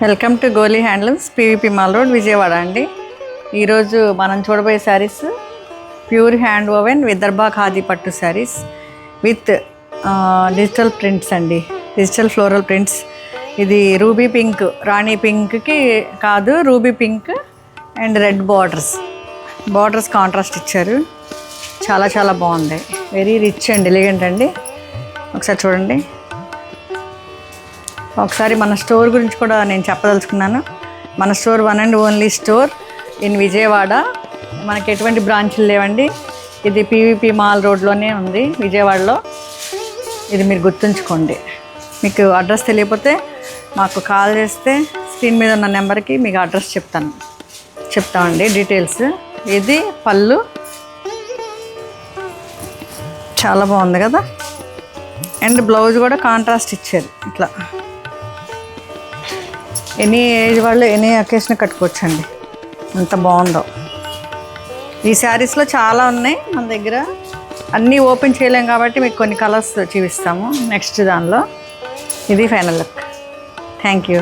Welcome to Goli handlooms, PVP mall road, Vijayawada అండి. ఈరోజు మనం చూడబోయే saris pure hand woven Vidarbha khadi పట్టు శారీస్ విత్ డిజిటల్ ప్రింట్స్ అండి, డిజిటల్ ఫ్లోరల్ ప్రింట్స్. ఇది రూబీ పింక్, రాణి పింక్కి కాదు, ruby pink and red borders contrast ఇచ్చారు. చాలా చాలా బాగుంది, వెరీ రిచ్ అండ్ ఎలిగెంట్ అండి. ఒకసారి చూడండి. ఒకసారి మన స్టోర్ గురించి కూడా నేను చెప్పదలుచుకున్నాను. మన store one and only store in Vijayawada. మనకి ఎటువంటి బ్రాంచ్లు లేవండి. ఇది పీవీపీ మాల్ రోడ్లోనే ఉంది విజయవాడలో. ఇది మీరు గుర్తుంచుకోండి. మీకు అడ్రస్ తెలియకపోతే మాకు కాల్ చేస్తే స్క్రీన్ మీద ఉన్న నెంబర్కి మీకు అడ్రస్ చెప్తామండి, డీటెయిల్స్. ఇది పళ్ళు, చాలా బాగుంది కదా. అండ్ బ్లౌజ్ కూడా కాంట్రాస్ట్ ఇచ్చారు. ఇట్లా ఎనీ ఏజ్ వాళ్ళు ఎనీ అకేషన్ కట్టుకోవచ్చండి, అంత బాగుందో. ఈ శారీస్లో చాలా ఉన్నాయి మన దగ్గర, అన్నీ ఓపెన్ చేయలేం కాబట్టి మీకు కొన్ని కలర్స్ చూపిస్తాము నెక్స్ట్ దానిలో. ఇది ఫైనల్ లుక్. Thank you.